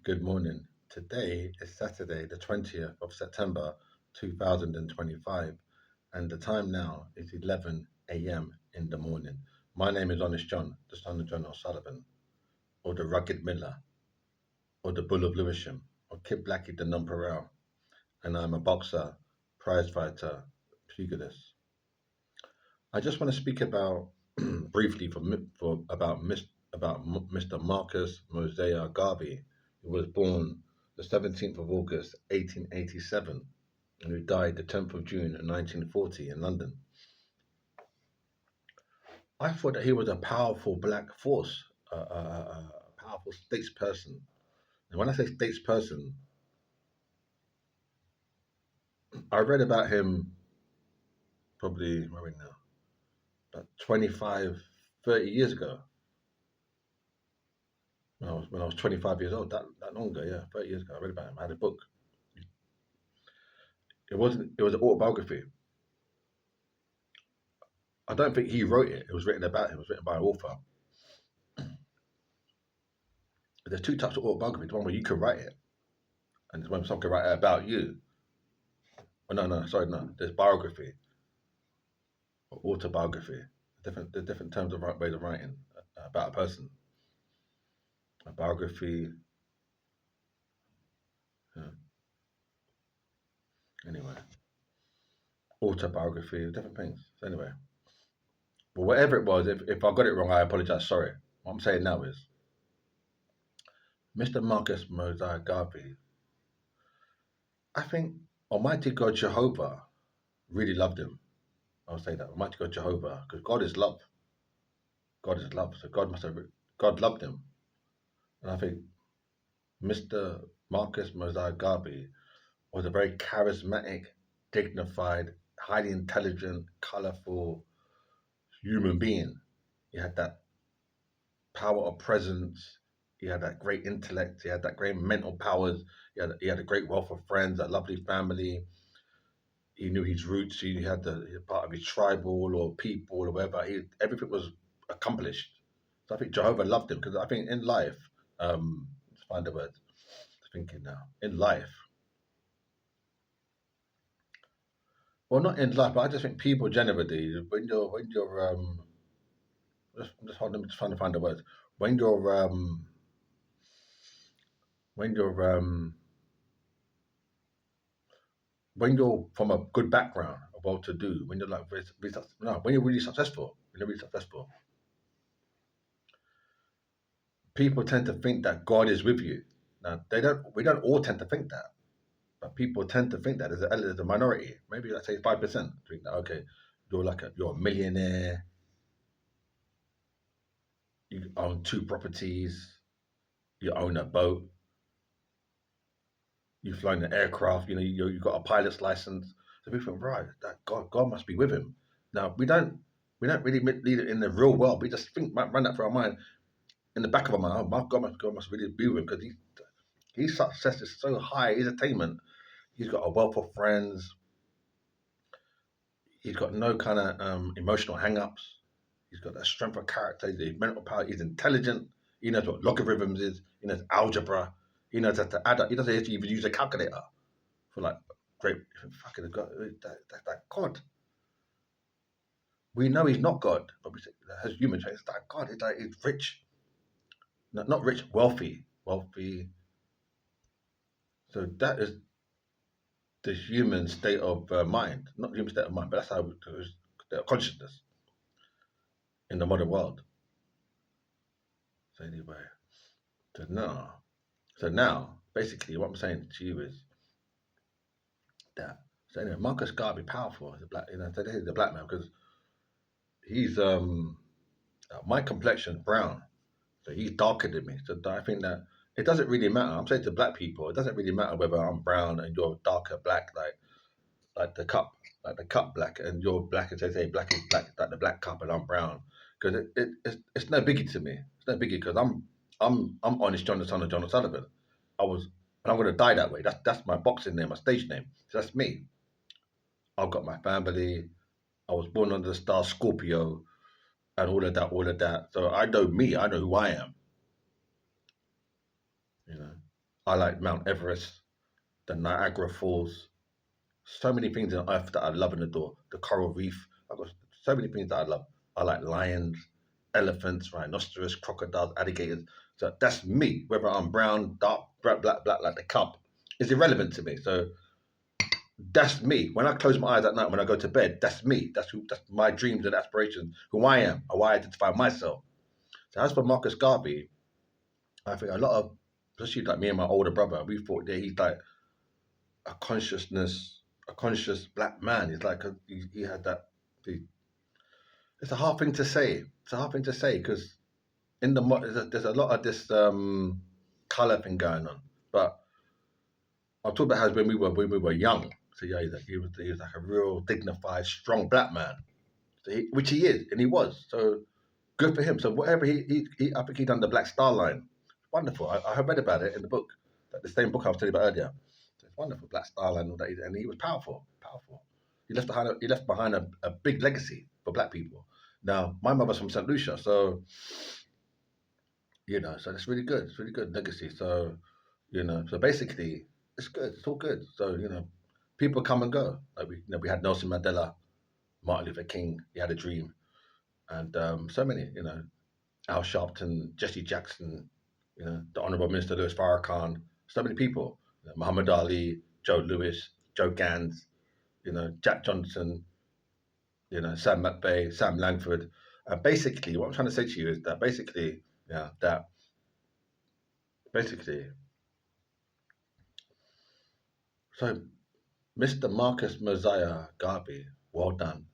Good morning. Today is Saturday, the 20th of September 2025, and the time now is 11 a.m. in the morning. My name is Honest John, the son of John O'Sullivan, or the Rugged Miller, or the Bull of Lewisham, or Kid Blackie the Nonpareil, and I'm a boxer, prize fighter, pugilist. I just want to speak about briefly about Mr. Marcus Mosiah Garvey, who was born the 17th of August 1887 and who died the 10th of June 1940 in London. I thought that he was a powerful black force, a powerful statesperson. And when I say statesperson, I read about him probably, where are we now, about 25, 30 years ago. When I was 25 years old, that long ago, yeah, 30 years ago, I read about him. I had a book. It was an autobiography. I don't think he wrote it. It was written about him. It was written by an author. But there's two types of autobiography. The one where you can write it, and there's when someone can write it about you. Oh no, sorry, no. There's biography or autobiography. There's different terms of ways of writing about a person. A biography. Yeah. Anyway, autobiography, different things. So anyway, but whatever it was, if I got it wrong, I apologize. Sorry. What I'm saying now is, Mr. Marcus Mosiah Garvey, I think Almighty God Jehovah really loved him. I'll say that. Almighty God Jehovah, because God is love. God is love. So God loved him. And I think Mr. Marcus Mosiah Garvey was a very charismatic, dignified, highly intelligent, colourful human being. He had that power of presence. He had that great intellect. He had that great mental powers. He had a great wealth of friends, a lovely family. He knew his roots. He had part of his tribal or people or whatever. Everything was accomplished. So I think Jehovah loved him because I think in life, let's find the word. Thinking now in life, well, not in life, but I just think people generally, I'm just holding, I'm just trying to find the words. When you're when you're um when you're from a good background, well to do, when you're like no, when you're really successful, people tend to think that God is with you. Now they don't. We don't all tend to think that, but people tend to think that there's a minority. Maybe let's say 5% think that. Okay, you're a millionaire. You own two properties. You own a boat. You've flown an aircraft. You've got a pilot's license. So people think, right, that God must be with him. Now we don't really lead it in the real world. We just think, run that through our mind, in the back of our mind. Oh, my God must really be with him because his success is so high. His attainment. He's got a wealth of friends. He's got no kind of emotional hang-ups. He's got that strength of character. His mental power. He's intelligent. He knows what logarithms is. He knows algebra. He knows how to add up. He doesn't have to even use a calculator for like great fucking God. That God. We know he's not God, but we say as humans, it's that God. He's rich, not rich, wealthy, wealthy. So that is the human state of mind, not human state of mind, but that's how state of consciousness in the modern world. So anyway, so now, basically, what I'm saying to you is that. So anyway, Marcus Garvey, powerful as a black, so he's a black man because he's my complexion's brown, so he's darker than me. So I think that it doesn't really matter. I'm saying to black people, it doesn't really matter whether I'm brown and you're darker black, like the cup black, and you're black and say black is black, like the black cup, and I'm brown. Because it's no biggie to me. It's no biggie because I'm Honest John, the son of John O'Sullivan. I was, and I'm gonna die that way. That's my boxing name, my stage name. So that's me. I've got my family. I was born under the star Scorpio, and all of that. So I know me. I know who I am. You know. I like Mount Everest, the Niagara Falls. So many things on earth that I love and adore. The coral reef. I've got so many things that I love. I like lions, elephants, rhinoceros, crocodiles, alligators. So that's me. Whether I'm brown, dark, black, like the cup, is irrelevant to me. So that's me. When I close my eyes at night, when I go to bed, that's me. That's who. That's my dreams and aspirations. Who I am, how I identify myself. So as for Marcus Garvey, I think a lot of, especially like me and my older brother, we thought that he's like a consciousness, a conscious black man. He's like he had that. He, it's a hard thing to say. It's a hard thing to say because in the there's a lot of this color thing going on. But I'll talk about how when we were young. So yeah, he was like a real dignified, strong black man. So which he is, and he was. So good for him. So whatever he I think he done the Black Star Line. Wonderful. I read about it in the book, the same book I was telling you about earlier. So it's wonderful, Black Star Line, and all that, and he was powerful, powerful. He left behind a big legacy for black people. Now, my mother's from St. Lucia, so so that's really good. It's really good legacy. So so basically, it's good. It's all good. So people come and go. Like we had Nelson Mandela, Martin Luther King. He had a dream, and so many. Al Sharpton, Jesse Jackson, the Honourable Minister Louis Farrakhan, so many people, Muhammad Ali, Joe Louis, Joe Gans, Jack Johnson, Sam McVeigh, Sam Langford. Basically, what I'm trying to say to you is that basically, so Mr. Marcus Mosiah Garvey, well done.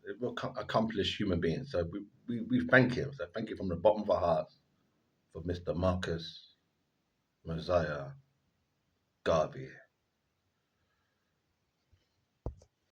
Accomplished human being. So we thank him. So thank you from the bottom of our hearts for Mr. Marcus Mosiah Garvey.